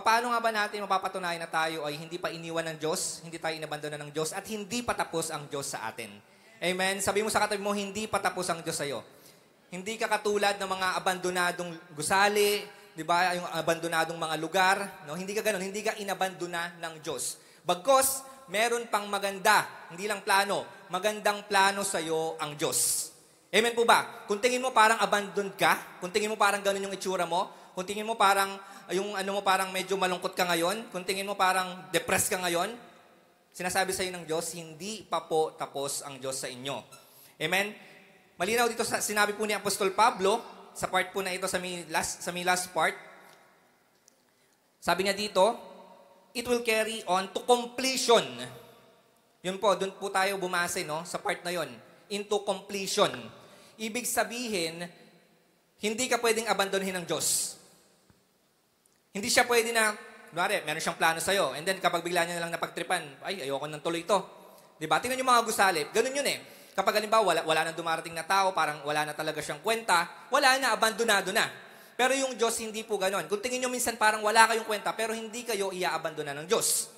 paano nga ba natin mapapatunayan na tayo ay hindi pa iniwan ng Diyos, hindi tayo inabandona ng Diyos, at hindi pa tapos ang Diyos sa atin? Amen? Sabi mo sa katabi mo, hindi pa tapos ang Diyos sa'yo. Hindi ka katulad ng mga abandonadong gusali, di ba? Yung abandonadong mga lugar. No? Hindi ka ganun, hindi ka inabandona ng Diyos. Bagkos, meron pang maganda, hindi lang plano, magandang plano sa'yo ang Diyos. Amen po ba? Kung tingin mo parang abandoned ka, kung tingin mo parang ganun yung itsura mo, kung tingin mo parang yung ano mo parang medyo malungkot ka ngayon, kung tingin mo parang depressed ka ngayon, sinasabi sa iyo ng Diyos, hindi pa po tapos ang Diyos sa inyo. Amen? Malinaw dito sinabi po ni Apostol Pablo, sa part po na ito sa may last part, sabi niya dito, it will carry on to completion. Yun po, doon po tayo bumase, no? Sa part na yon, into completion. Ibig sabihin, hindi ka pwedeng abandonin ng Diyos. Hindi siya pwede na, meron siyang plano sa'yo, and then kapag bigla niya na lang napagtripan, ay, ayoko nang tuloy ito. Diba? Tingnan yung mga gusali, ganun yun eh. Kapag halimbawa, wala nang dumarating na tao, parang wala na talaga siyang kwenta, wala na, abandonado na. Pero yung Diyos, hindi po ganun. Kung tingin nyo minsan parang wala kayong kwenta, pero hindi kayo iaabandona ng Diyos.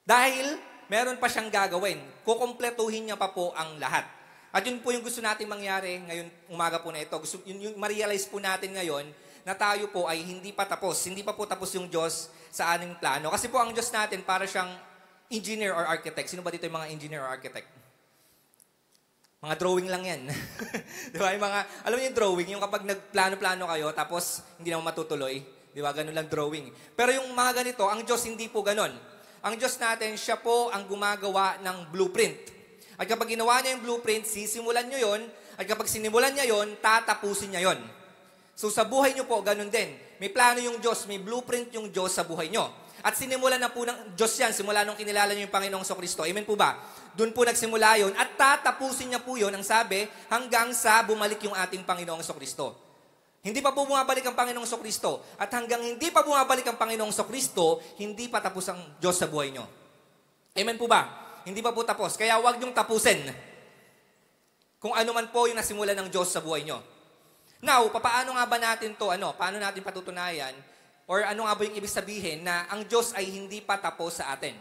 Dahil, meron pa siyang gagawin. Kukumpletuhin niya pa po ang lahat. At yun po yung gusto natin mangyari ngayon, umaga po na ito. Yun yung ma-realize po natin ngayon na tayo po ay hindi pa tapos. Hindi pa po tapos yung Diyos sa ating plano. Kasi po ang Diyos natin para siyang engineer or architect. Sino ba dito yung mga engineer or architect? Mga drawing lang yan. Di ba? Yung mga, alam niyo yung drawing, yung kapag nagplano-plano kayo, tapos hindi naman matutuloy. Di ba? Ganun lang drawing. Pero yung mga ganito, ang Diyos hindi po ganun. Ang Diyos natin, siya po ang gumagawa ng blueprint. At kapag ginawa niya yung blueprint, sisimulan niyo yon. At kapag sinimulan niya yon, tatapusin niya yon. So sa buhay niyo po, ganun din. May plano yung Diyos, may blueprint yung Diyos sa buhay niyo. At sinimulan na po ng Diyos yan, simula nung kinilala niyo yung Panginoong Kristo. Amen po ba? Doon po nagsimula yon. At tatapusin niya po yon, ang sabi, hanggang sa bumalik yung ating Panginoong Kristo. Hindi pa po bumabalik ang Panginoong Kristo. At hanggang hindi pa bumabalik ang Panginoong Kristo, hindi pa tapos ang Diyos sa buhay niyo. Amen po ba? Hindi pa po tapos. Kaya huwag niyong tapusin. Kung ano man po yung nasimulan ng Diyos sa buhay niyo. Now, paano nga ba natin to, paano natin patutunayan, or ano nga ba yung ibig sabihin na ang Diyos ay hindi pa tapos sa atin?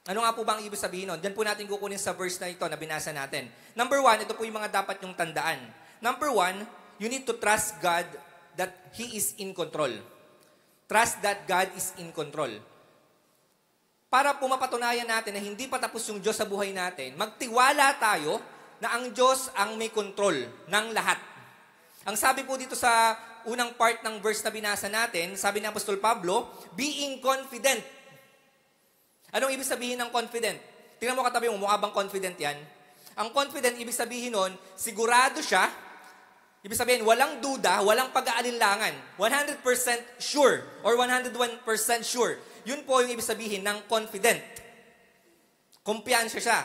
Ano nga po ba ang ibig sabihin nun? Diyan po natin kukunin sa verse na ito na binasa natin. Number 1, ito po yung mga dapat yung tandaan. Number 1, you need to trust God that He is in control. Trust that God is in control. Para po mapatunayan natin na hindi pa tapos yung Diyos sa buhay natin, magtiwala tayo na ang Diyos ang may control ng lahat. Ang sabi po dito sa unang part ng verse na binasa natin, sabi ni Apostol Pablo, being confident. Anong ibig sabihin ng confident? Tingnan mo katabi mo, mukha bang confident yan? Ang confident, ibig sabihin nun, sigurado siya, ibig sabihin, walang duda, walang pag-aalinlangan, 100% sure, or 101% sure. Yun po yung ibig sabihin ng confident. Kumpiyansya siya.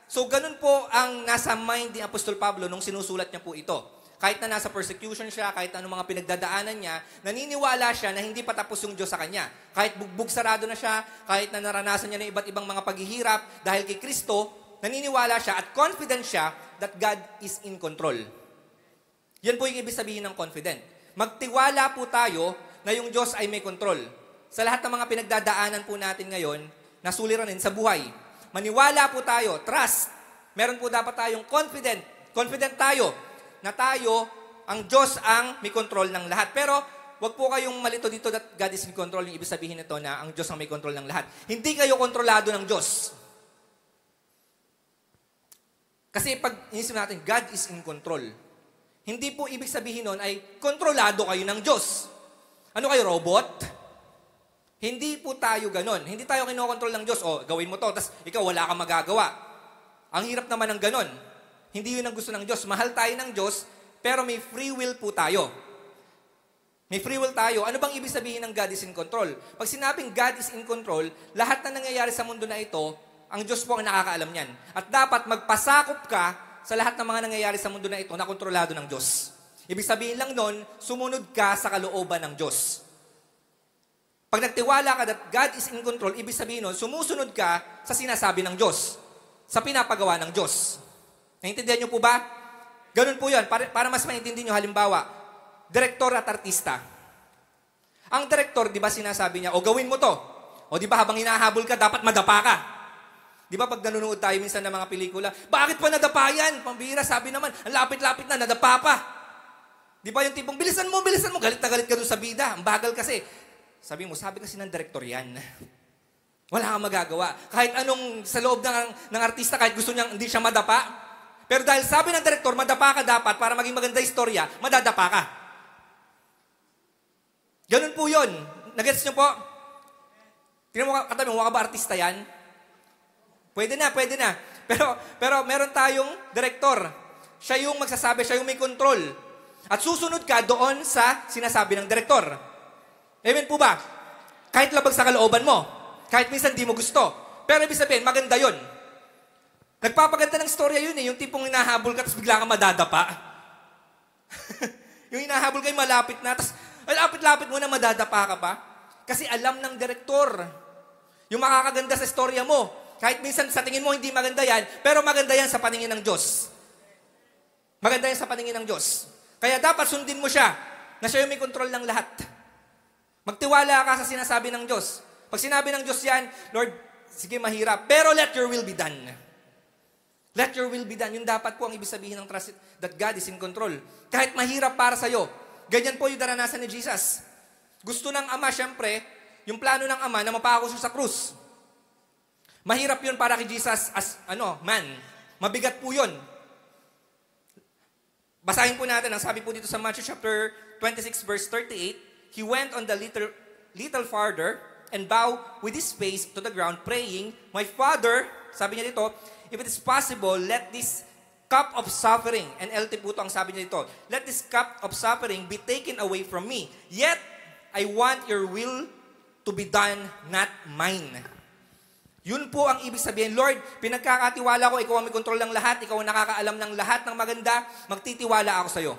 So, ganun po ang nasa mind ni Apostol Pablo nung sinusulat niya po ito. Kahit na nasa persecution siya, kahit na anong mga pinagdadaanan niya, naniniwala siya na hindi pa tapos yung Diyos sa kanya. Kahit bugbog sarado na siya, kahit na naranasan niya ng iba't ibang mga paghihirap, dahil kay Kristo, naniniwala siya at confident siya that God is in control. Yan po yung ibig sabihin ng confident. Magtiwala po tayo na yung Diyos ay may control. Sa lahat ng mga pinagdadaanan po natin ngayon, nasuliranin sa buhay. Maniwala po tayo, trust. Meron po dapat tayong confident. Confident tayo na tayo, ang Diyos ang may control ng lahat. Pero, wag po kayong malito dito that God is in control. Yung ibig sabihin nito na ang Diyos ang may control ng lahat. Hindi kayo kontrolado ng Diyos. Kasi pag inisip natin, God is in control. Hindi po ibig sabihin nun ay kontrolado kayo ng Diyos. Ano kayo, robot? Hindi po tayo ganon. Hindi tayo kinokontrol ng Diyos. O, gawin mo to, tapos ikaw wala kang magagawa. Ang hirap naman ng ganon. Hindi yun ang gusto ng Diyos. Mahal tayo ng Diyos, pero may free will po tayo. May free will tayo. Ano bang ibig sabihin ng God is in control? Pag sinabing God is in control, lahat na nangyayari sa mundo na ito, ang Diyos po ang nakakaalam niyan. At dapat magpasakop ka sa lahat ng mga nangyayari sa mundo na ito na kontrolado ng Diyos. Ibig sabihin lang nun, sumunod ka sa kalooban ng Diyos. Pag nagtiwala ka that God is in control, ibig sabihin nun, sumusunod ka sa sinasabi ng Diyos, sa pinapagawa ng Diyos. Naintindihan niyo po ba? Ganun po yun. Para mas maintindihan niyo, halimbawa, direktor at artista. Ang direktor, di ba sinasabi niya, o gawin mo to. O di ba habang hinahabol ka, dapat madapa ka. Di ba pag nanonood tayo minsan ng mga pelikula, bakit pa nadapa yan? Pambihira, sabi naman, ang lapit-lapit na, nadapa pa. Di ba yung tipong, bilisan mo, galit na galit ka doon sa bida. Ang bagal kasi. Sabi kasi ng direktor yan. Wala kang magagawa. Kahit anong sa loob ng artista, kahit gusto niyang hindi siya madapa. Pero dahil sabi ng direktor, madapa ka dapat para maging maganda istorya, madadapa ka. Ganun po yun. Nagets niyo po? Tingnan mo katabi, mukha ba artista yan? Pwede na. Pero meron tayong direktor. Siya yung magsasabi, siya yung may control. At susunod ka doon sa sinasabi ng direktor. Amen po ba? Kahit labag sa kalooban mo. Kahit minsan di mo gusto. Pero ibig sabihin, maganda yun. Nagpapaganda ng storya yun eh. Yung tipong hinahabol ka, tapos bigla ka madadapa. Yung hinahabol kayo malapit na, tapos lapit-lapit mo na madadapa ka pa. Kasi alam ng direktor. Yung makakaganda sa storya mo. Kahit minsan sa tingin mo hindi maganda yan, pero maganda yan sa paningin ng Diyos. Maganda yan sa paningin ng Diyos. Kaya dapat sundin mo siya, na siya yung may control ng lahat. Magtiwala ka sa sinasabi ng Diyos. Pag sinabi ng Diyos yan, Lord, sige mahirap, pero let your will be done. Let your will be done. Yung dapat po ang ibig sabihin ng trust that God is in control. Kahit mahirap para sa'yo, ganyan po yung daranasan ni Jesus. Gusto ng Ama, syempre, yung plano ng Ama na mapako siya sa krus. Mahirap yun para kay Jesus as man. Mabigat po yun. Basahin po natin, ang sabi po dito sa Matthew chapter 26 verse 38, He went on the little farther and bowed with his face to the ground praying, My Father, sabi niya dito, if it is possible, let this cup of suffering, NLT po ito ang sabi niya dito, let this cup of suffering be taken away from me. Yet, I want your will to be done, not mine. Yun po ang ibig sabihin, Lord, pinagkakatiwala ko, ikaw ang may kontrol ng lahat, ikaw ang nakakaalam ng lahat ng maganda, magtitiwala ako sa'yo.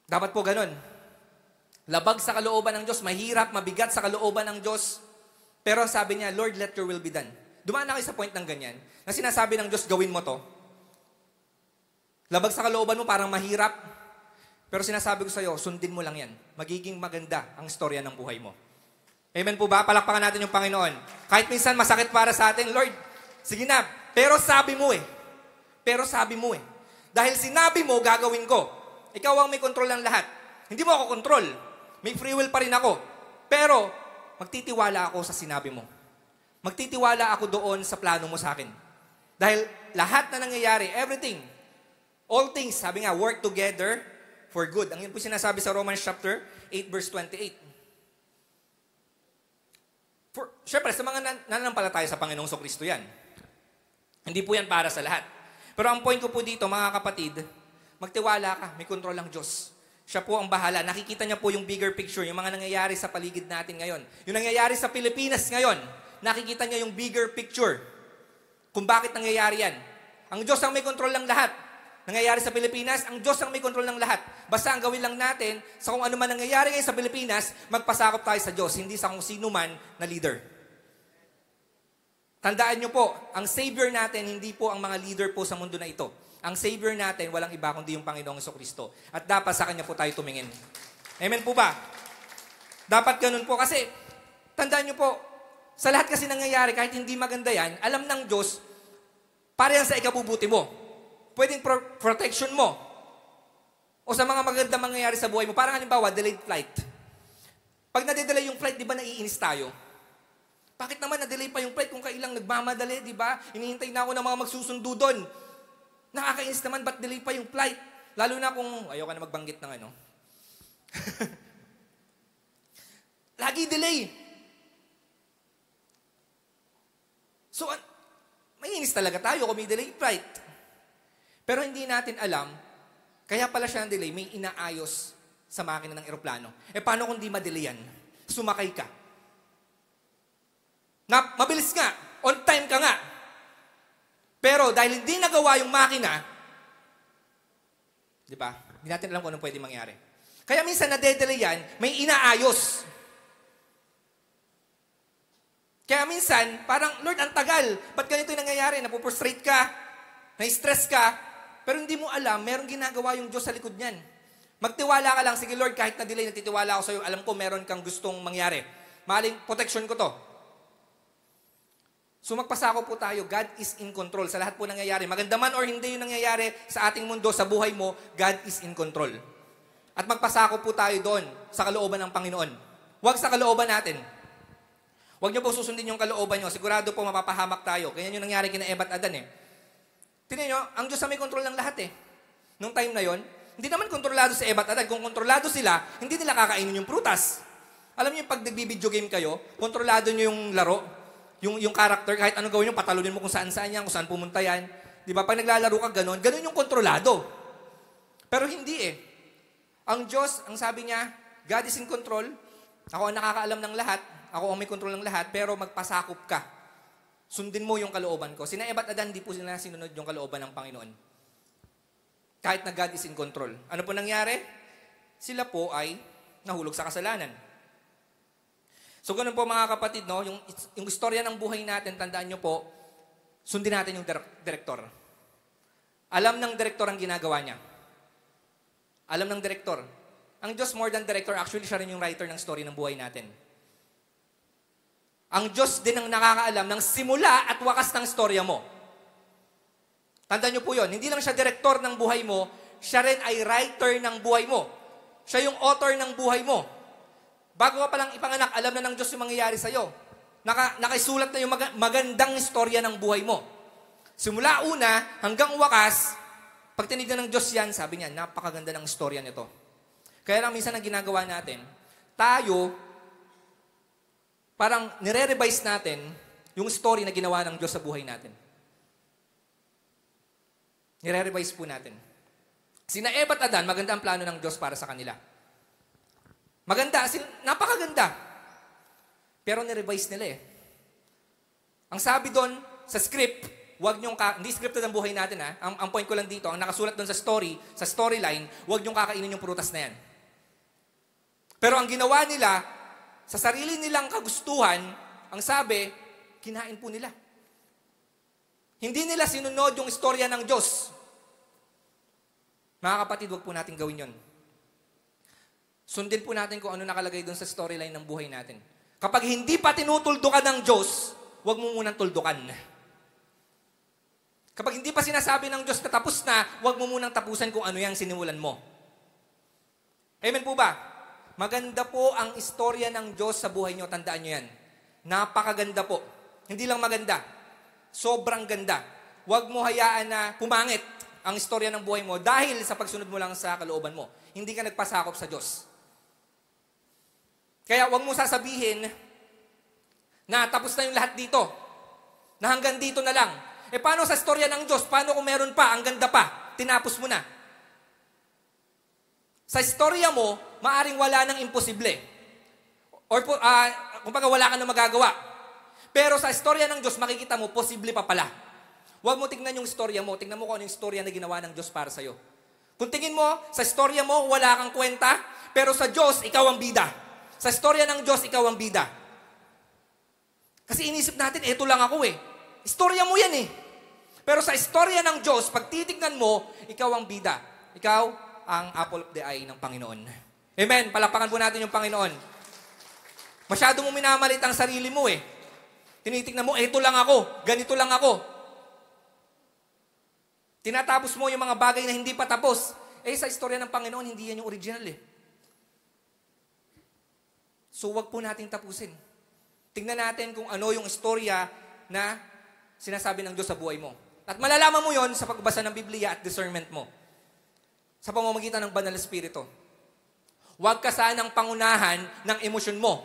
Dapat po ganun. Labag sa kalooban ng Diyos, mahirap, mabigat sa kalooban ng Diyos. Pero sabi niya, Lord, let your will be done. Dumaan na kayo sa point ng ganyan, na sinasabi ng Diyos, gawin mo to. Labag sa kalooban mo, parang mahirap. Pero sinasabi ko sa'yo, sundin mo lang yan. Magiging maganda ang istorya ng buhay mo. Amen po ba? Palakpakan natin yung Panginoon. Kahit minsan masakit para sa atin, Lord, sige na, pero sabi mo eh. Dahil sinabi mo, gagawin ko. Ikaw ang may kontrol ng lahat. Hindi mo ako kontrol. May free will pa rin ako. Pero, magtitiwala ako sa sinabi mo. Magtitiwala ako doon sa plano mo sa akin. Dahil lahat na nangyayari, everything, all things, sabi nga, work together for good. Ang yun po sinasabi sa Romans chapter 8 verse 28. Siyempre, sa mga nananampalataya sa Panginoong Kristo yan. Hindi po yan para sa lahat. Pero ang point ko po dito, mga kapatid, magtiwala ka, may kontrol ng Diyos. Siya po ang bahala. Nakikita niya po yung bigger picture, yung mga nangyayari sa paligid natin ngayon. Yung nangyayari sa Pilipinas ngayon, nakikita niya yung bigger picture. Kung bakit nangyayari yan. Ang Diyos ang may kontrol ng lahat. Nangyayari sa Pilipinas, ang Diyos ang may kontrol ng lahat. Basta ang gawin lang natin, sa kung ano man nangyayari ngayon sa Pilipinas, magpasakop tayo sa Diyos, hindi sa kung sino man na leader. Tandaan niyo po, ang Savior natin, hindi po ang mga leader po sa mundo na ito. Ang Savior natin, walang iba kundi yung Panginoong Kristo. At dapat sa Kanya po tayo tumingin. Amen po ba? Dapat ganun po. Kasi, tandaan niyo po, sa lahat kasi nangyayari, kahit hindi maganda yan, alam ng Diyos, para yan sa ikabubuti mo. Pwedeng protection mo. O sa mga magandang mangyayari sa buhay mo. Parang halimbawa, delayed flight. Pag nade-delay yung flight, di ba naiinis tayo? Bakit naman na-delay pa yung flight kung kailang nagmamadali, di ba? Hinihintay na ako ng mga magsusundo doon. Nakakainis naman, ba't delay pa yung flight? Lalo na kung, ayaw ka na magbanggit ng ano. Lagi delay. So, may inis talaga tayo kung may delay flight. Pero hindi natin alam, kaya pala siya ng delay, may inaayos sa makina ng eroplano. Paano kung di ma-delay yan? Sumakay ka. Mabilis nga, on time ka nga. Pero dahil hindi nagawa yung makina, di ba? Hindi natin alam kung anong pwede mangyari. Kaya minsan na-delay yan, may inaayos. Kaya minsan, parang, Lord, ang tagal. Ba't ganito yung nangyayari? Napuprostrate ka, na-stress ka, pero hindi mo alam, merong ginagawa yung Diyos sa likod niyan. Magtiwala ka lang, sige Lord, kahit na delay, nagtitiwala ako sa'yo, alam ko meron kang gustong mangyari. Maling protection ko to. So magpasako po tayo, God is in control sa lahat po nangyayari. Maganda man or hindi yung nangyayari sa ating mundo, sa buhay mo, God is in control. At magpasako po tayo doon sa kalooban ng Panginoon. Huwag sa kalooban natin. Huwag niyo po susundin yung kalooban niyo. Sigurado po mapapahamak tayo. Kaya yung nangyari kina Eva at Adan eh. Tingnan niyo, ang Diyos na may control ng lahat eh. Nung time na yon, hindi naman kontrolado si Eva at Adan. Kung kontrolado sila, hindi nila kakainin yung prutas. Alam niyo, pag nagbi-video game kayo, kontrolado niyo yung laro, yung character, kahit anong gawin niyo, patalunin mo kung saan-saan yan, kung saan pumunta yan. Di ba? Pag naglalaro ka ganun yung kontrolado. Pero hindi eh. Ang Diyos, ang sabi niya, God is in control. Ako ang nakakaalam ng lahat. Ako ang may control ng lahat. Pero magpasakop ka. Sundin mo yung kalooban ko. Sina Eva at Adan, di po sila sinunod yung kalooban ng Panginoon. Kahit na God is in control. Ano po nangyari? Sila po ay nahulog sa kasalanan. So ganun po mga kapatid, no? Yung istorya ng buhay natin, tandaan nyo po, sundin natin yung direktor. Alam ng direktor ang ginagawa niya. Alam ng direktor. Ang Diyos more than director, actually siya rin yung writer ng story ng buhay natin. Ang Diyos din ang nakakaalam ng simula at wakas ng storya mo. Tandaan nyo po yun, hindi lang siya direktor ng buhay mo, siya rin ay writer ng buhay mo. Siya yung author ng buhay mo. Bago ka palang ipanganak, alam na ng Diyos yung mangyayari sa'yo. Nakisulat na yung magandang istorya ng buhay mo. Simula una hanggang wakas, pag tinignan ng Diyos yan, sabi niya, napakaganda ng istorya nito. Kaya lang minsan ang ginagawa natin, tayo, parang nire-revise natin yung story na ginawa ng Diyos sa buhay natin. Nire-revise po natin. Sina Eva at Adan, maganda ang plano ng Diyos para sa kanila. Maganda, napakaganda. Pero nirevise nila eh. Ang sabi doon sa script, hindi scripted ang buhay natin ha. Ang point ko lang dito, ang nakasulat doon sa storyline, huwag niyong kakainin yung prutas na yan. Pero ang ginawa nila, sa sarili nilang kagustuhan, ang sabi, kinain po nila. Hindi nila sinunod yung istorya ng Diyos. Mga kapatid, huwag po natin gawin yon. Sundin po natin kung ano nakalagay doon sa storyline ng buhay natin. Kapag hindi pa tinutuldukan ng Diyos, huwag mo munang tuldukan. Kapag hindi pa sinasabi ng Diyos na tapos na, huwag mo munang tapusan kung ano yung sinimulan mo. Amen po ba? Maganda po ang istorya ng Diyos sa buhay niyo. Tandaan niyo yan. Napakaganda po. Hindi lang maganda. Sobrang ganda. Huwag mo hayaan na pumangit ang istorya ng buhay mo dahil sa pagsunod mo lang sa kalooban mo. Hindi ka nagpasakop sa Diyos. Kaya huwag mo sasabihin na tapos na yung lahat dito. Na hanggang dito na lang. Paano sa istorya ng Diyos? Paano kung meron pa? Ang ganda pa. Tinapos mo na. Sa istorya mo, maaring wala ng imposible. Or kumbaga wala ka na magagawa. Pero sa istorya ng Diyos, makikita mo, posible pa pala. Huwag mo tignan yung istorya mo. Tignan mo kung ano yung istorya na ginawa ng Diyos para sa'yo. Kung tingin mo, sa istorya mo, wala kang kwenta, pero sa Diyos, ikaw ang bida. Sa istorya ng Diyos, ikaw ang bida. Kasi inisip natin, eto lang ako eh. Istorya mo yan eh. Pero sa istorya ng Diyos, pag titignan mo, ikaw ang bida. Ikaw ang apple of the eye ng Panginoon. Amen. Palapakan po natin yung Panginoon. Masyado mo minamalit ang sarili mo eh. Tinitignan mo, eto lang ako. Ganito lang ako. Tinatapos mo yung mga bagay na hindi pa tapos. Sa istorya ng Panginoon, hindi yan yung original eh. So, wag po natin tapusin. Tingnan natin kung ano yung istorya na sinasabi ng Diyos sa buhay mo. At malalaman mo yon sa pagbasa ng Biblia at discernment mo. Sa pamamagitan ng Banal na Espiritu. Huwag ka sanang pangunahan ng emosyon mo.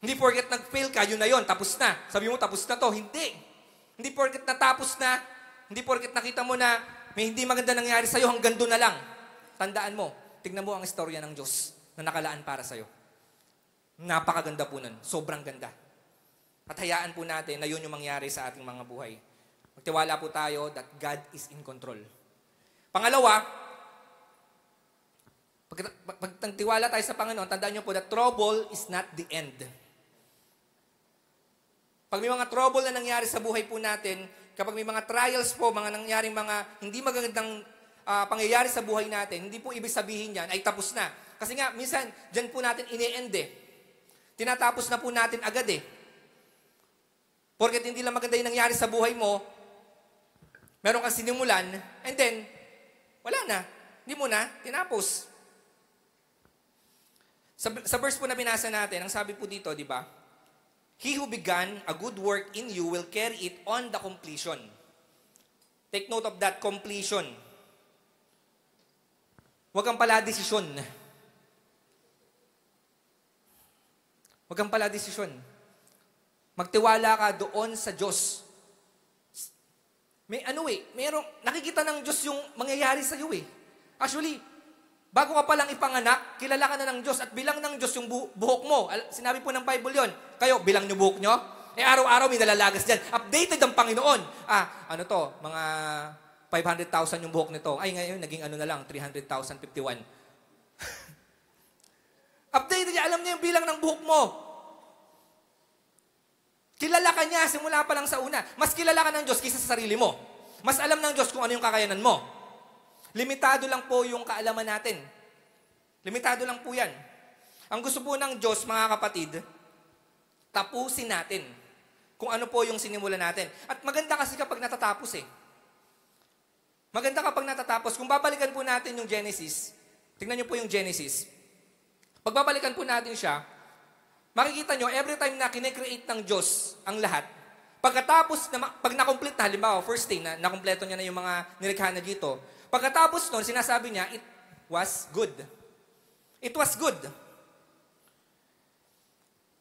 Hindi porket nag-fail ka, yun na yun, tapos na. Sabi mo, tapos na to. Hindi. Hindi porket natapos na, hindi porket nakita mo na may hindi maganda nangyari sa'yo, hanggang doon na lang. Tandaan mo, tignan mo ang istorya ng Diyos na nakalaan para sa'yo. Napakaganda po nun. Sobrang ganda. At hayaan po natin na yun yung mangyari sa ating mga buhay. Magtiwala po tayo that God is in control. Pangalawa, pag tiwala tayo sa Panginoon, tandaan nyo po that trouble is not the end. Pag may mga trouble na nangyari sa buhay po natin, kapag may mga trials po, mga nangyaring mga hindi magagandang pangyayari sa buhay natin, hindi po ibig sabihin yan ay tapos na. Kasi nga, minsan, dyan po natin ini-end eh. Tinatapos na po natin agad eh. Porket hindi lang maganda yung nangyari sa buhay mo, meron kang sinimulan, and then, wala na. Hindi mo na, tinapos. Sa verse po na binasa natin, ang sabi po dito, di ba? He who began a good work in you will carry it on the completion. Take note of that, completion. Huwag kang pala desisyon. Huwag kang pala desisyon. Magtiwala ka doon sa Diyos. Nakikita ng Diyos yung mangyayari sa iyo eh. Actually, bago ka palang ipanganak, kilala ka na ng Diyos at bilang ng Diyos yung buhok mo. Sinabi po ng Bible yon. Kayo, bilang nyo buhok nyo? Araw-araw may nalalagas dyan. Updated ang Panginoon. Mga 500,000 yung buhok nito. Ay, ngayon, naging na lang, 300,051. Updated niya, alam niya yung bilang ng buhok mo. Kilala ka niya simula pa lang sa una. Mas kilala ka ng Diyos kaysa sa sarili mo. Mas alam ng Diyos kung ano yung kakayanan mo. Limitado lang po yung kaalaman natin. Limitado lang po yan. Ang gusto po ng Diyos, mga kapatid, tapusin natin kung ano po yung sinimula natin. At maganda kasi kapag natatapos eh. Maganda kapag natatapos. Kung babalikan po natin yung Genesis, tingnan niyo po yung Genesis. Pag babalikan po natin siya, makikita nyo, every time na kinecreate ng Diyos ang lahat, pagkatapos, pag na-complete na, halimbawa, first day, na nakompleto niya na yung mga nilikha na dito, pagkatapos nun, sinasabi niya, it was good. It was good.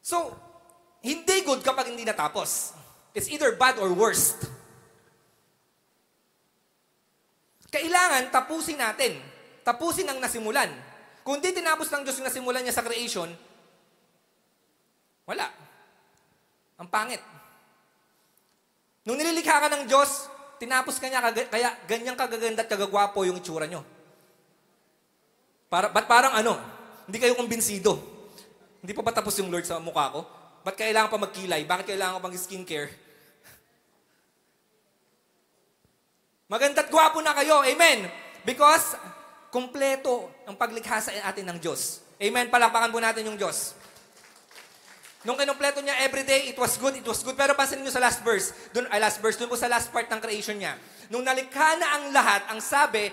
So, hindi good kapag hindi natapos. It's either bad or worst. Kailangan tapusin natin. Tapusin ang nasimulan. Kung hindi tinapos ng Diyos yung nasimulan niya sa creation, wala. Ang pangit. Nung nililikha ka ng Diyos, tinapos ka niya, kaya ganyang kagaganda at kagagwapo yung itsura nyo. Ba't parang hindi kayo kumbinsido? Hindi pa ba tapos yung Lord sa mukha ko? Ba't kailangan pa magkilay? Bakit kailangan ko pang skincare? Maganda't gwapo na kayo. Amen. Because, kumpleto ang paglikha sa atin ng Diyos. Amen. Palakpakan po natin yung Diyos. Nung kinumpleto niya everyday, it was good. Pero pansinin niyo sa last verse, dun po sa last part ng creation niya. Nung nalikha na ang lahat, ang sabi,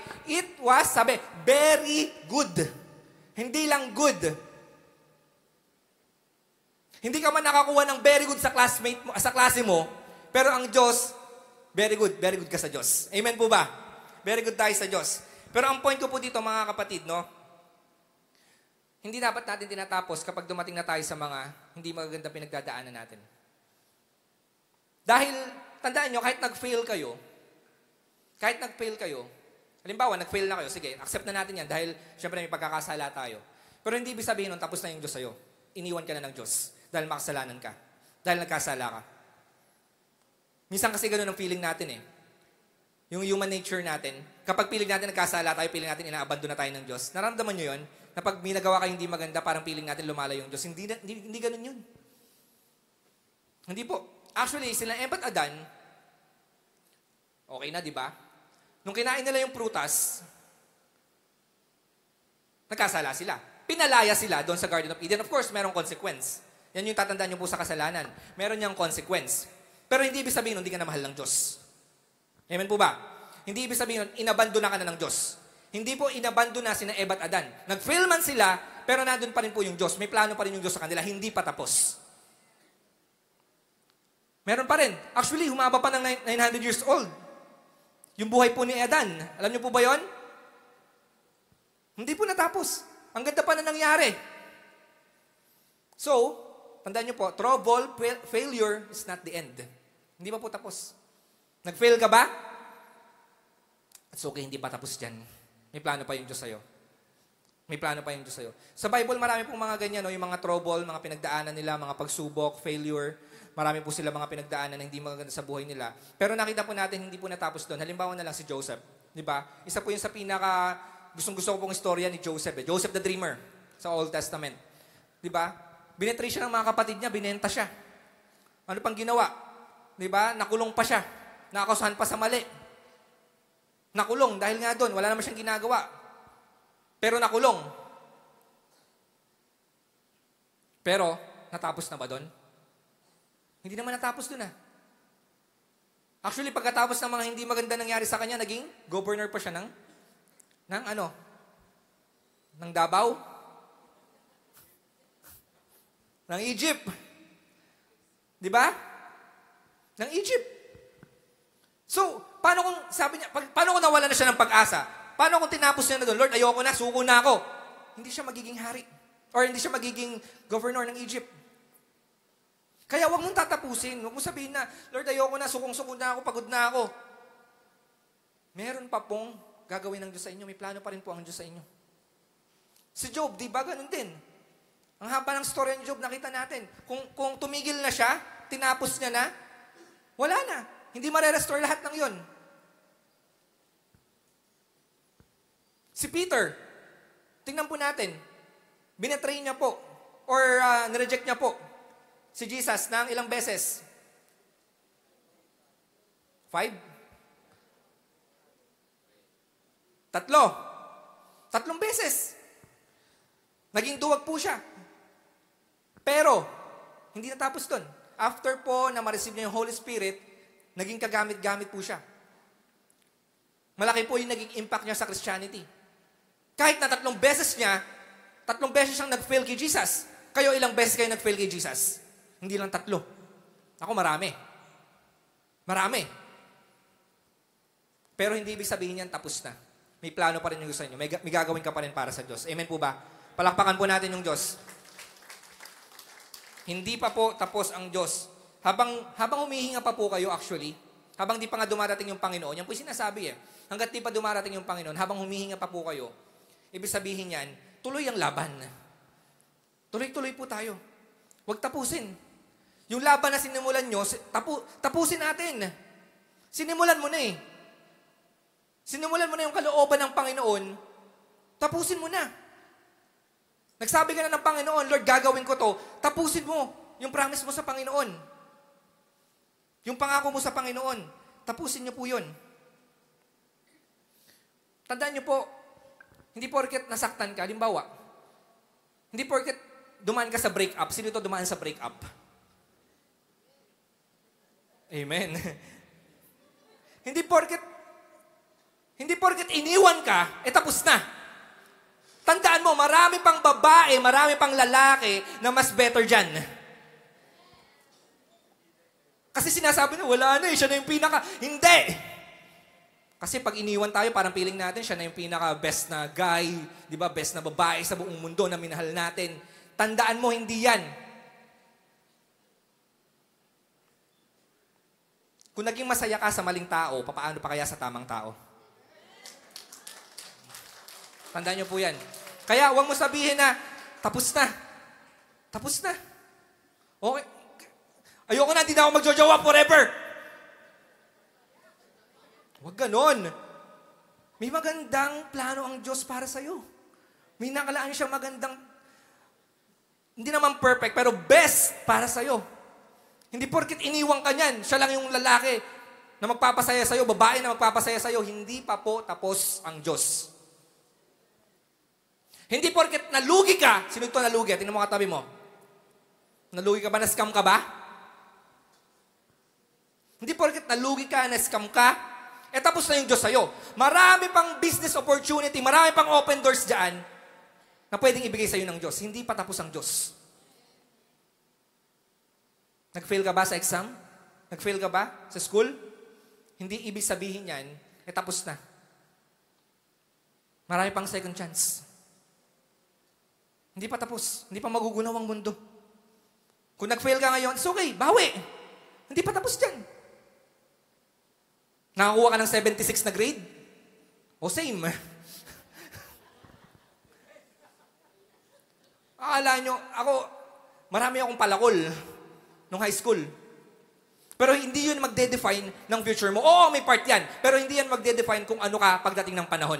very good. Hindi lang good. Hindi ka man nakakuha ng very good sa klase mo, pero ang Diyos, very good ka sa Diyos. Amen po ba? Very good tayo sa Diyos. Pero ang point ko po dito, mga kapatid, hindi dapat natin tinatapos kapag dumating na tayo sa mga hindi magaganda pinagdadaanan natin. Dahil, tandaan nyo, kahit nag-fail kayo, halimbawa, nag-fail na kayo, sige, accept na natin yan dahil, syempre, may pagkakasala tayo. Pero hindi ibig sabihin nun, tapos na yung Diyos sa'yo. Iniwan ka na ng Diyos dahil makasalanan ka. Dahil nagkasala ka. Minsan kasi ganun ang feeling natin eh. Yung human nature natin, kapag piling natin nagkasala tayo, piling natin inaabandon na tayo ng Diyos. Nararamdaman nyo yun? Na pag may nagawa kayo hindi maganda, parang piling natin lumalayo yung Diyos. Hindi ganun yun. Hindi po. Actually, sila Eva at Adan, okay na, di ba? Nung kinain nila yung prutas, nagkasala sila. Pinalaya sila doon sa Garden of Eden. Of course, merong consequence. Yan yung tatandaan nyo po sa kasalanan. Meron niyang consequence. Pero hindi ibig sabihin, hindi ka na mahal ng Diyos. Amen po ba? Hindi ibig sabihin, inabandona ka na ng Diyos. Hindi po inabandona sina Eva at Adan. Nag-fail man sila, pero nandun pa rin po yung Diyos. May plano pa rin yung Diyos sa kanila. Hindi pa tapos. Meron pa rin. Actually, humaba pa ng 900 years old. Yung buhay po ni Adan. Alam niyo po ba yon? Hindi po natapos. Ang ganda pa na nangyari. So, tandaan niyo po, trouble, failure is not the end. Hindi pa po tapos. Nag-fail ka ba? It's okay, hindi pa tapos dyan. May plano pa yung Diyos sa'yo. May plano pa yung Diyos sa'yo. Sa Bible, marami pong mga ganyan, yung mga trouble, mga pinagdaanan nila, mga pagsubok, failure. Marami po sila mga pinagdaanan na hindi maganda sa buhay nila. Pero nakita po natin, hindi po natapos doon. Halimbawa na lang si Joseph. Di ba? Isa po yung sa pinaka, gustong-gusto ko pong istorya ni Joseph. Joseph the Dreamer sa Old Testament. Di ba? Binetray siya ng mga kapatid niya, binenta siya. Ano pang ginawa? Di ba? Nakulong pa siya. Nakakasuhan pa sa mali. Nakulong dahil nga doon, wala naman siyang ginagawa. Pero nakulong. Pero, natapos na ba doon? Hindi naman natapos doon Actually, pagkatapos ng mga hindi maganda nangyari sa kanya, naging governor pa siya ng Davao? Ng Egypt. Di ba? Ng Egypt. So, paano kung sabi niya, paano kung nawala na siya ng pag-asa? Paano kung tinapos niya na doon, Lord, ayoko na, suko na ako. Hindi siya magiging hari. Or hindi siya magiging governor ng Egypt. Kaya huwag mong tatapusin. Huwag mong sabihin na, Lord, ayoko na, sukong-suko na ako, pagod na ako. Meron pa pong gagawin ng Diyos sa inyo. May plano pa rin po ang Diyos sa inyo. Si Job, di ba ganun din? Ang haba ng story ni Job, nakita natin. Kung tumigil na siya, tinapos niya na, wala na. Hindi mare-restore lahat ng yon. Si Peter, tingnan po natin, binetray niya po, or nireject niya po, si Jesus ng ilang beses? 5? 3. 3 beses. Naging duwag po siya. Pero, hindi natapos doon. After po na ma-receive niya yung Holy Spirit, naging kagamit-gamit po siya. Malaki po yung naging impact niya sa Christianity. Kahit na 3 beses siyang nag-fail kay Jesus. Kayo, ilang beses kayo nag-fail kay Jesus? Hindi lang 3. Ako, marami. Marami. Pero hindi ibig sabihin yan, tapos na. May plano pa rin yung gusto niyo. May gagawin ka pa rin para sa Diyos. Amen po ba? Palakpakan po natin yung Diyos. Hindi pa po tapos ang Diyos. Habang humihinga pa po kayo actually, habang di pa nga dumarating yung Panginoon, yan po yung sinasabi hanggat di pa dumarating yung Panginoon, habang humihinga pa po kayo, ibig sabihin yan, tuloy ang laban. Tuloy-tuloy po tayo. Huwag tapusin. Yung laban na sinimulan nyo, tapusin natin. Sinimulan mo na Sinimulan mo na yung kalooban ng Panginoon, tapusin mo na. Nagsabi ka na ng Panginoon, Lord, gagawin ko to, tapusin mo yung promise mo sa Panginoon. Yung pangako mo sa Panginoon, tapusin niyo po yun. Tandaan niyo po, hindi porket nasaktan ka, halimbawa, hindi porket dumaan ka sa break-up, sino ito dumaan sa break-up? Amen. Hindi porket iniwan ka, tapos na. Tandaan mo, marami pang babae, marami pang lalaki na mas better dyan. Kasi sinasabi na, wala na siya na yung pinaka. Hindi! Kasi pag iniwan tayo, parang feeling natin, siya na yung pinaka-best na guy, di ba? Best na babae sa buong mundo na minahal natin. Tandaan mo, hindi yan. Kung naging masaya ka sa maling tao, papaano pa kaya sa tamang tao? Tandaan niyo po yan. Kaya huwag mo sabihin na, tapos na. Tapos na. Okay. Ayoko na, hindi na ako magjojowa forever. Huwag ganon. May magandang plano ang Diyos para sa'yo. May nakalaan siyang magandang, hindi naman perfect, pero best para sa'yo. Hindi porkit iniwang ka niyan, siya lang yung lalaki na magpapasaya sa'yo, babae na magpapasaya sa'yo, hindi pa po tapos ang Diyos. Hindi porket nalugi ka. Sino ito nalugi? Tingnan mo katabi mo. Nalugi ka ba? Na-scam ka ba? Hindi porket nalugi ka, na-scam ka, tapos na yung Diyos sa'yo. Marami pang business opportunity, marami pang open doors dyan na pwedeng ibigay sa'yo ng Diyos. Hindi pa tapos ang Diyos. Nag-fail ka ba sa exam? Nag-fail ka ba sa school? Hindi ibig sabihin yan, tapos na. Marami pang second chance. Hindi pa tapos. Hindi pa magugunaw ang mundo. Kung nag-fail ka ngayon, it's okay, bawi. Hindi pa tapos dyan. Nakakuha ka ng 76 na grade? O same. Akala nyo, marami akong palakol nung high school. Pero hindi yun magde-define ng future mo. Oo, may part yan. Pero hindi yan magde-define kung ano ka pagdating ng panahon.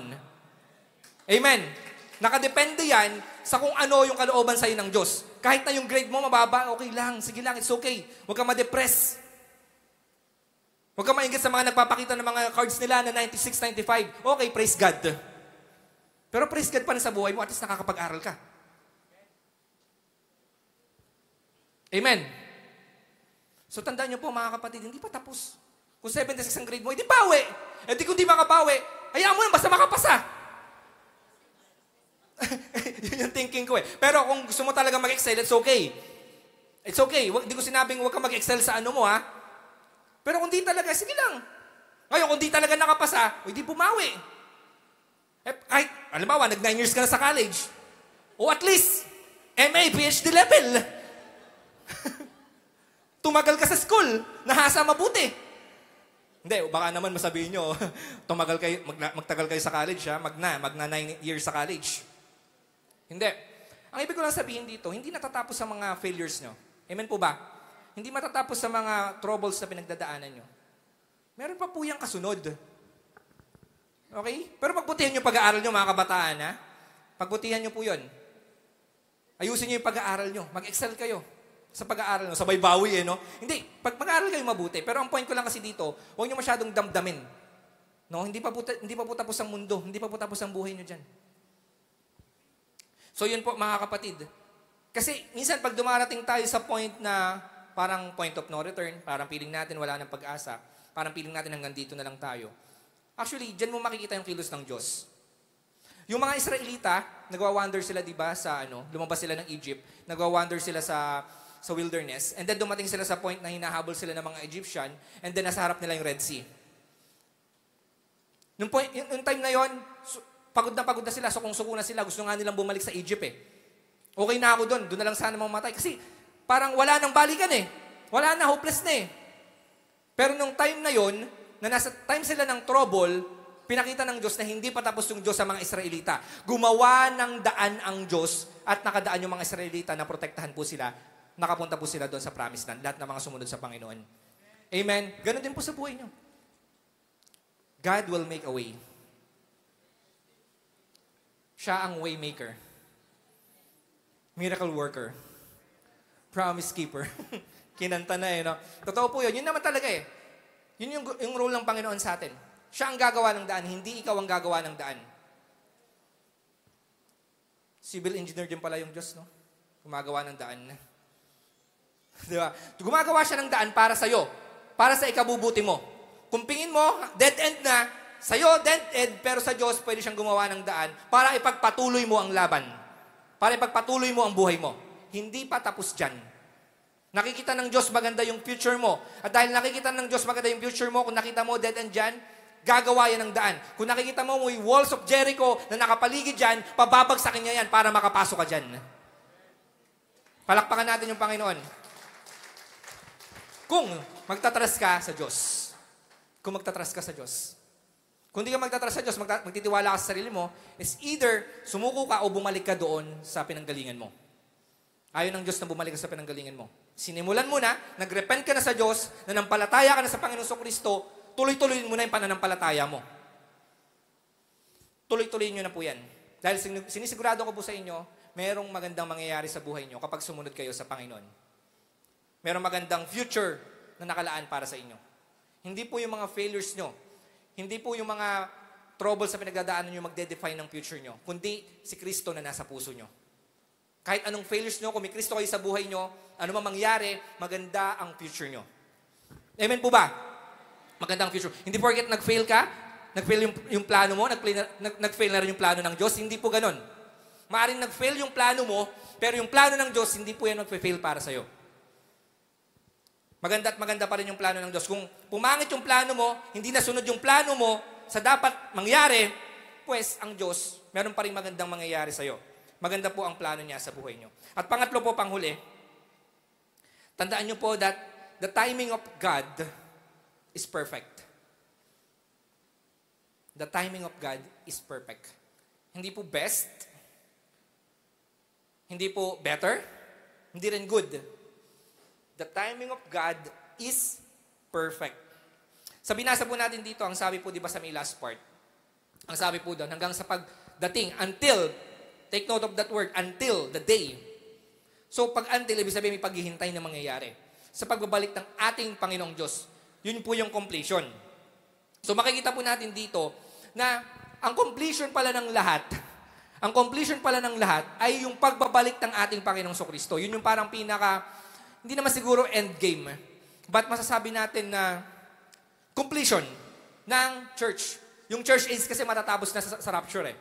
Amen. Nakadepende yan sa kung ano yung kalooban sa'yo ng Diyos. Kahit na yung grade mo mababa, okay lang. Sige lang, it's okay. Huwag ka ma-depress. Huwag ka maingat sa mga nagpapakita ng mga cards nila na 96, 95. Okay, praise God. Pero praise God pa rin sa buhay mo, at least nakakapag-aral ka. Amen. So tandaan niyo po mga kapatid, hindi pa tapos. Kung 76 ang grade mo, hindi pawi. Eh di kung di makapawi, hayaan mo lang, basta makapasa. Yun yung thinking ko eh. Pero kung gusto mo talaga mag-excel, it's okay. It's okay. Hindi ko sinabing huwag ka mag-excel sa ano mo ha. Pero kung di talaga, sige lang. Ngayon, kung di talaga nakapasa, hindi bumawi. Eh, kahit, alimbawa, nag-9 years ka na sa college. O at least, MA, PhD level. Tumagal ka sa school, nahasa mabuti. Hindi, baka naman masabihin nyo, magtagal kayo sa college, ha? Magna 9 years sa college. Hindi. Ang ibig ko lang sabihin dito, hindi natatapos sa mga failures nyo. Amen po ba? Hindi matatapos sa mga troubles na pinagdadaanan nyo. Meron pa po yung kasunod. Okay? Pero pagbutihan nyo pag-aaral nyo, mga kabataan, ha? Pagbutihan nyo po yun. Ayusin nyo yung pag-aaral nyo. Mag-excel kayo sa pag-aaral nyo. Sabay bawi no? Hindi. Mag-aaral kayo mabuti. Pero ang point ko lang kasi dito, huwag nyo masyadong damdamin. No? Hindi pa po tapos ang mundo. Hindi pa po tapos ang buhay nyo dyan. So yun po mga kapatid. Kasi minsan pag dumarating tayo sa point na parang point of no return, parang feeling natin wala nang pag-asa, parang feeling natin hanggang dito na lang tayo. Actually, dyan mo makikita yung kilos ng Diyos. Yung mga Israelita, nagwa-wander sila, di ba, sa lumabas sila ng Egypt, nagwa-wander sila sa wilderness, and then dumating sila sa point na hinahabol sila ng mga Egyptian, and then nasa harap nila yung Red Sea. Nung time na yon, pagod na sila, sukong-suko na sila, gusto nga nilang bumalik sa Egypt eh. Okay na ako doon na lang sana mamatay. Kasi parang wala nang balikan eh. Wala na, hopeless na eh. Pero nung time na yon, na nasa time sila ng trouble, pinakita ng Diyos na hindi pa tapos yung Diyos sa mga Israelita. Gumawa ng daan ang Diyos at nakadaan yung mga Israelita na protektahan po sila. Nakapunta po sila doon sa promised land. Lahat ng mga sumunod sa Panginoon. Amen? Ganon din po sa buhay nyo. God will make a way. Siya ang way maker. Miracle worker. Promise keeper. Kinanta na no? Totoo po yun. Yun naman talaga eh. Yun yung role ng Panginoon sa atin. Siya ang gagawa ng daan, hindi ikaw ang gagawa ng daan. Civil engineer din pala yung Diyos, no? Gumagawa ng daan. Di ba? Gumagawa siya ng daan para sa'yo. Para sa ikabubuti mo. Kung pingin mo, dead end na, sa'yo, dead end, pero sa Diyos, pwede siyang gumawa ng daan para ipagpatuloy mo ang laban. Para ipagpatuloy mo ang buhay mo. Hindi pa tapos dyan. Nakikita ng Diyos maganda yung future mo. At dahil nakikita ng Diyos maganda yung future mo, kung nakita mo dead end dyan, gagawa yan ng daan. Kung nakikita mo may walls of Jericho na nakapaligid dyan, pababagsakin niya yan para makapasok ka dyan. Palakpakan natin yung Panginoon. Kung magtatras ka sa Diyos. Kung magtatras ka sa Diyos. Kung di ka magtatras sa Diyos, magtitiwala ka sa sarili mo, is either sumuko ka o bumalik ka doon sa pinanggalingan mo. Ayaw ng Diyos na bumalik ka sa pinanggalingan mo. Sinimulan mo na, nagrepent ka na sa Diyos, nanampalataya ka na sa Panginoon Kristo, tuloy-tuloyin mo na yung pananampalataya mo. Tuloy-tuloyin nyo na po yan. Dahil sinisigurado ko po sa inyo, merong magandang mangyayari sa buhay nyo kapag sumunod kayo sa Panginoon. Merong magandang future na nakalaan para sa inyo. Hindi po yung mga failures nyo, hindi po yung mga troubles sa pinagdadaanan nyo magde-define ng future nyo, kundi si Kristo na nasa puso nyo. Kahit anong failures nyo, kung may Kristo kayo sa buhay nyo, ano man mangyari, maganda ang future nyo. Amen po ba? Maganda ang future. Hindi porket nag-fail ka, nag-fail yung plano mo, nag-fail na rin yung plano ng Diyos, hindi po ganon. Maaaring nag-fail yung plano mo, pero yung plano ng Diyos, hindi po yan nag-fail para sa'yo. Maganda at maganda pa rin yung plano ng Diyos. Kung pumangit yung plano mo, hindi nasunod yung plano mo sa dapat mangyari, pues ang Diyos, meron pa rin magandang mangyayari sa'yo. Maganda po ang plano niya sa buhay nyo. At pangatlo po, panghuli, tandaan nyo po that the timing of God is perfect. The timing of God is perfect. Hindi po best, hindi po better, hindi rin good. The timing of God is perfect. Sa binasa po natin dito, ang sabi po, di ba sa may last part, ang sabi po doon, hanggang sa pagdating, until, take note of that word, until the day. So, pag until, ibig sabihin may paghihintay na mangyayari. Sa pagbabalik ng ating Panginoong Diyos. Yun po yung completion. So makikita po natin dito na ang completion pala ng lahat, ay yung pagbabalik ng ating Panginoong Kristo. Yun yung parang hindi naman siguro endgame, but masasabi natin na completion ng church. Yung church age kasi matatapos na sa rapture eh.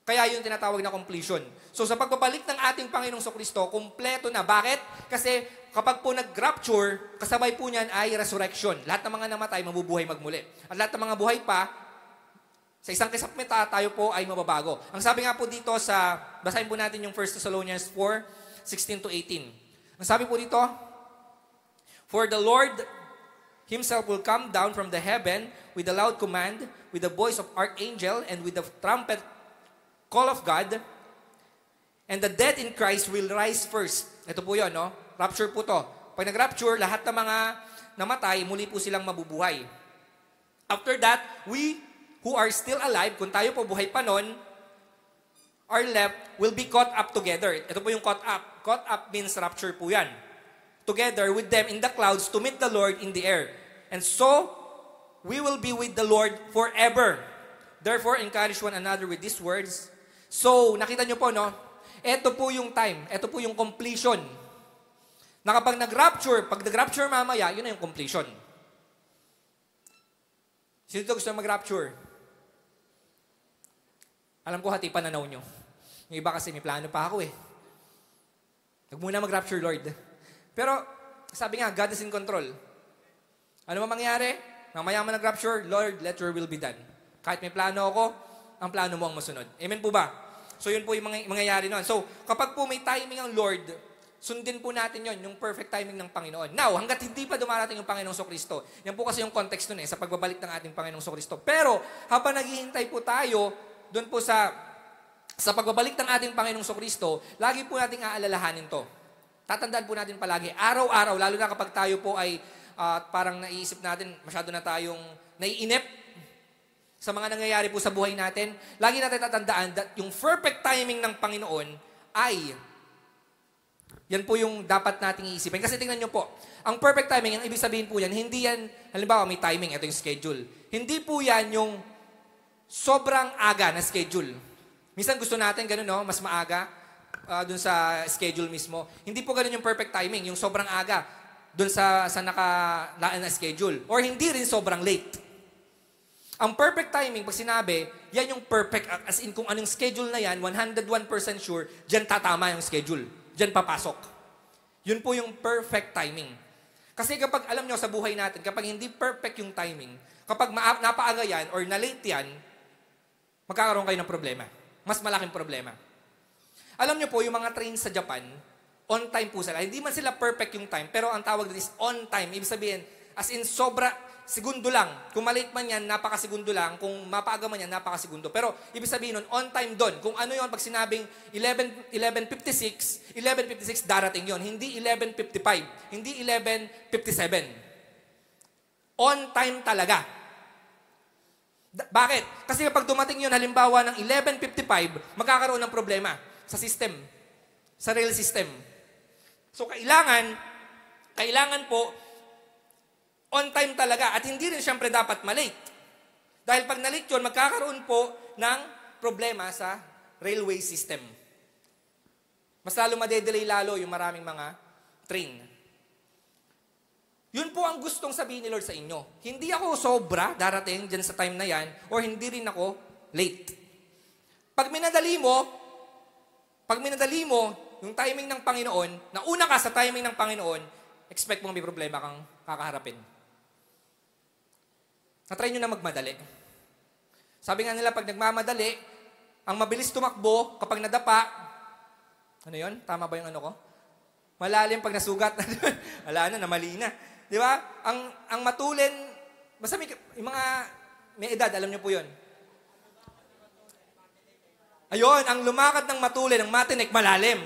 Kaya yun tinatawag na completion. So sa pagbabalik ng ating Panginoong Kristo, kumpleto na. Bakit? Kasi kapag po nag-rapture, kasabay po niyan ay resurrection. Lahat ng mga namatay, mabubuhay magmuli. At lahat ng mga buhay pa, sa isang kisapmita, tayo po ay mababago. Ang sabi nga po dito basahin po natin yung 1 Thessalonians 4:16-18. Ang sabi po dito, "For the Lord Himself will come down from the heaven with a loud command, with the voice of archangel, and with the trumpet call of God, and the dead in Christ will rise first." Ito po yun, no? Rapture po to. Pag nag-rapture, lahat ng mga namatay, muli po silang mabubuhay. After that, we who are still alive, kung tayo po buhay pa nun, are left, will be caught up together. Ito po yung caught up. Caught up means rapture po yan. Together with them in the clouds to meet the Lord in the air. And so, we will be with the Lord forever. Therefore, encourage one another with these words. So, nakita nyo po, no? Ito po yung time. Ito po yung completion. Na kapag pag nag-rapture mamaya, yun na yung completion. Sino ito gusto mag-rapture? Alam ko, hati pananaw nyo. Yung iba kasi may plano pa ako eh. Huwag muna mag-rapture, Lord. Pero, sabi nga, God is in control. Ano man mangyari? Mamaya man nag-rapture, Lord, let your will be done. Kahit may plano ako, ang plano mo ang masunod. Amen po ba? So, yun po yung mangyayari nun. So, kapag po may timing ang Lord, sundin po natin yon, yung perfect timing ng Panginoon. Now, hanggat hindi pa dumarating yung Panginoong Kristo, yan po kasi yung context nun sa pagbabalik ng ating Panginoong Kristo. Pero, habang naghihintay po tayo, doon po sa pagbabalik ng ating Panginoong Kristo, lagi po nating aalalahanin to. Tatandaan po natin palagi, araw-araw, lalo na kapag tayo po ay parang naiisip natin, masyado na tayong naiinip sa mga nangyayari po sa buhay natin, lagi natin tatandaan that yung perfect timing ng Panginoon ay, yan po yung dapat nating iisipin. Kasi tingnan nyo po, ang perfect timing, ang ibig sabihin po yan, hindi yan, halimbawa may timing, ito yung schedule. Hindi po yan yung sobrang aga na schedule. Minsan gusto natin ganun, no? Mas maaga dun sa schedule mismo. Hindi po ganun yung perfect timing, yung sobrang aga dun sa nakalaan na schedule. Or hindi rin sobrang late. Ang perfect timing, pag sinabi, yan yung perfect, as in kung anong schedule na yan, 101% sure, dyan tatama yung schedule. Dyan papasok. Yun po yung perfect timing. Kasi kapag, alam nyo, sa buhay natin, kapag hindi perfect yung timing, kapag napaaga yan or na-late yan, magkakaroon kayo ng problema. Mas malaking problema. Alam nyo po, yung mga trains sa Japan, on time po sila. Hindi man sila perfect yung time, pero ang tawag dito is on time. Ibig sabihin, as in segundo lang. Kung malate man yan, napakasegundo lang. Kung mapaaga man yan, napakasegundo. Pero, ibig sabihin nun, on time doon. Kung ano yon pag sinabing 11:56 darating yon. Hindi 11:55. Hindi 11:57. On time talaga. Bakit? Kasi kapag dumating yon halimbawa ng 11:55, magkakaroon ng problema sa system. Sa rail system. So, kailangan po, on time talaga. At hindi rin siyempre dapat malate. Dahil pag nalate yun, magkakaroon po ng problema sa railway system. Mas lalo madedelay lalo yung maraming mga train. Yun po ang gustong sabihin ni Lord sa inyo. Hindi ako sobra darating dyan sa time na yan or hindi rin ako late. Pag minadali mo yung timing ng Panginoon, nauna ka sa timing ng Panginoon, expect mong may problema kang kakaharapin. Na-try nyo na magmadali. Sabi nga nila, pag nagmamadali, ang mabilis tumakbo, kapag nadapa, ano yon? Tama ba yung ano ko? Malalim pag nasugat. Wala na, namali na. Di ba? Ang matulin, basta yung mga may edad, alam nyo po yun. Ayun, ang lumakad ng matulin, ang matinik, malalim.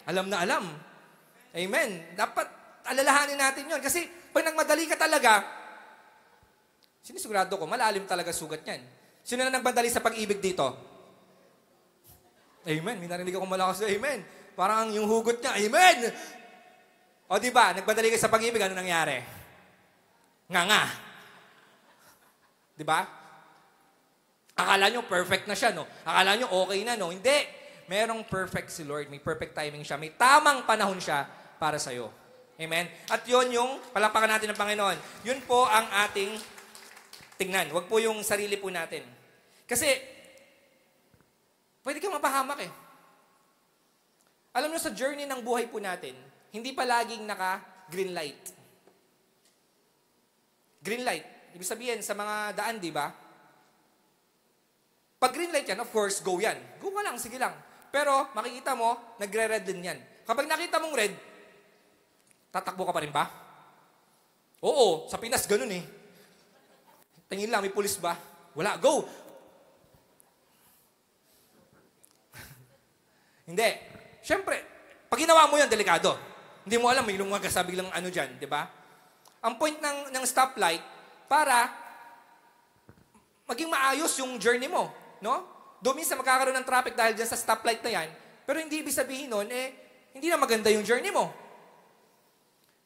Alam na alam. Amen. Dapat alalahanin natin yun. Kasi pag nagmadali ka talaga, sinisigurado ko, malalim talaga sugat niyan. Sino na nagmadali sa pag-ibig dito? Amen. May narinig ako malakas sa amen. Parang yung hugot niya, amen! O diba, nagmadali ka sa pag-ibig, ano nangyari? nga. Di ba? Akala nyo perfect na siya, no? Akala nyo okay na, no? Hindi. Merong perfect si Lord. May perfect timing siya. May tamang panahon siya para sa'yo. Amen? At yun yung palakpakan natin ng Panginoon. Yun po ang ating tingnan. Huwag po yung sarili po natin. Kasi, pwede kang mapahamak eh. Alam nyo, sa journey ng buhay po natin, hindi pa laging naka-green light. Green light. Ibig sabihin, sa mga daan, di ba? Pag green light yan, of course, go yan. Go ka lang, sige lang. Pero, makikita mo, nagre-red din yan. Kapag nakita mong red, tatakbo ka pa rin ba? Oo, sa Pinas, ganun eh. Tingin lang, may pulis ba? Wala, go! Hindi. Siyempre, pag ginawa mo yan, delikado. Hindi mo alam, may lumagasabi lang ano dyan, di ba? Ang point ng stoplight, para maging maayos yung journey mo, no? Doon minsan magkakaroon ng traffic dahil dyan sa stoplight na yan, pero hindi ibig sabihin nun, hindi na maganda yung journey mo.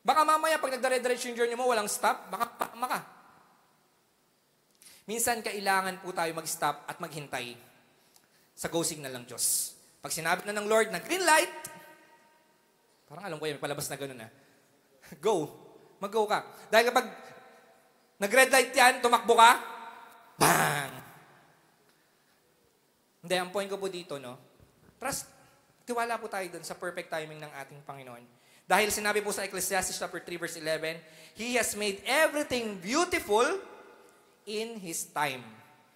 Baka mamaya, pag nagdare-diretso yung journey mo, walang stop, baka paama ka. Minsan, kailangan po tayo mag-stop at maghintay sa go signal ng Diyos. Pag sinabi na ng Lord na green light, parang alam ko yan, may palabas na gano'n go. Mag-go ka. Dahil kapag nag-red light yan, tumakbo ka, bang! Hindi, ang point ko po dito, no? Trust, tiwala po tayo dun sa perfect timing ng ating Panginoon. Dahil sinabi po sa Ecclesiastes chapter 3 verse 11, He has made everything beautiful in His time.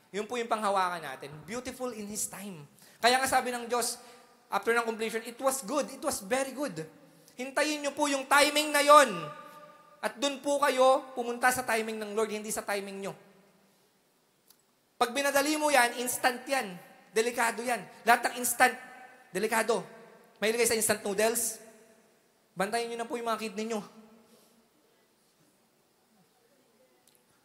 Yun po yung panghawakan natin. Beautiful in His time. Kaya nga sabi ng Diyos, after ng completion, it was good. It was very good. Hintayin nyo po yung timing na yon. At dun po kayo pumunta sa timing ng Lord, hindi sa timing nyo. Pag binadali mo yan, instant yan. Delikado yan. Lahat ng instant, delikado. May ilagay sa instant noodles, bantayin nyo na po yung mga kidney nyo.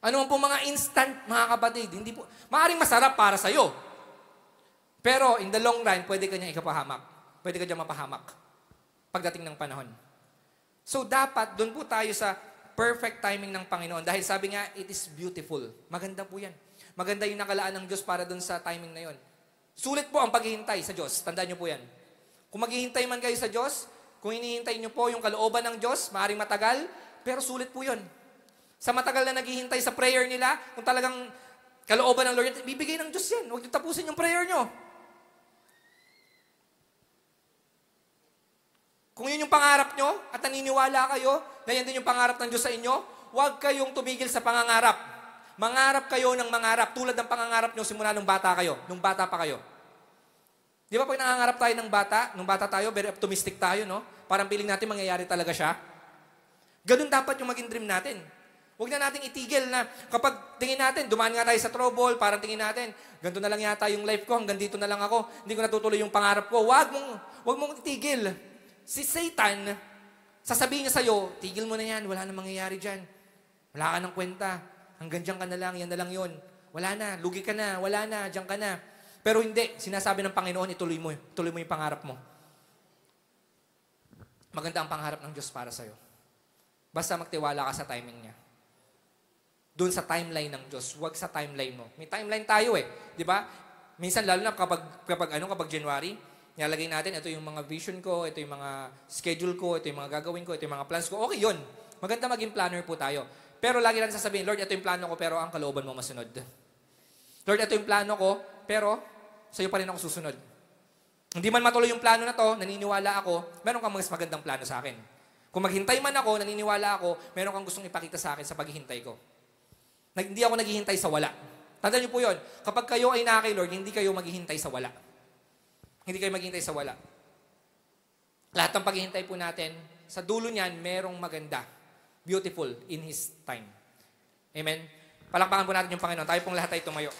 Ano man po mga instant, mga kapatid, hindi po, maaaring masarap para sa'yo. Pero in the long run, pwede ka niyang ikapahamak. Pwede ka niyang mapahamak pagdating ng panahon. So dapat, doon po tayo sa perfect timing ng Panginoon. Dahil sabi nga, it is beautiful. Maganda po yan. Maganda yung nakalaan ng Diyos para doon sa timing na yon. Sulit po ang paghihintay sa Diyos. Tandaan niyo po yan. Kung maghihintay man kayo sa Diyos, kung hinihintay niyo po yung kalooban ng Diyos, maaaring matagal, pero sulit po yon. Sa matagal na naghihintay sa prayer nila, kung talagang kalooban ng Lord, bibigay ng Diyos yan. Huwag niyo tapusin yung prayer niyo. Kung yun yung pangarap nyo at naniniwala kayo na yan din yung pangarap ng Diyos sa inyo, huwag kayong tumigil sa pangangarap. Mangarap kayo ng mangarap tulad ng pangangarap nyo simula nung bata kayo, nung bata pa kayo. Di ba pag nangangarap tayo ng bata, nung bata tayo, very optimistic tayo, no? Parang piling natin mangyayari talaga siya. Ganun dapat yung maging dream natin. Huwag na nating itigil na kapag tingin natin, dumaan nga tayo sa trouble, parang tingin natin, ganito na lang yata yung life ko, hanggang dito na lang ako, hindi ko natutuloy yung pangarap ko. Huwag mong itigil. Si Satan, sasabihin niya sa'yo, tigil mo na yan, wala na mangyayari dyan. Wala ka ng kwenta. Hanggang dyan ka na lang, yan na lang yun. Wala na, lugi ka na, wala na, dyan ka na. Pero hindi, sinasabi ng Panginoon, ituloy mo yung pangarap mo. Maganda ang pangarap ng Diyos para sa'yo. Basta magtiwala ka sa timing niya. Doon sa timeline ng Diyos, huwag sa timeline mo. May timeline tayo di ba? Minsan lalo na kapag January, nilalagay natin, ito yung mga vision ko, ito yung mga schedule ko, ito yung mga gagawin ko, ito yung mga plans ko. Okay yun. Maganda maging planner po tayo. Pero lagi natin sasabihin, Lord, ito yung plano ko, pero ang kalooban mo masunod. Lord, ito yung plano ko, pero sa'yo pa rin ako susunod. Hindi man matuloy yung plano na to, naniniwala ako, meron kang mas magandang plano sa akin. Kung maghintay man ako, naniniwala ako, meron kang gustong ipakita sa akin sa paghihintay ko. Hindi ako naghihintay sa wala. Tandaan niyo po yun. Kapag kayo ay na kay Lord, hindi kayo maghihintay sa wala. Hindi kayo maghihintay sa wala. Lahat ng paghihintay po natin, sa dulo niyan, merong maganda. Beautiful in His time. Amen? Palakpakan po natin yung Panginoon. Tayo pong lahat ay tumayo.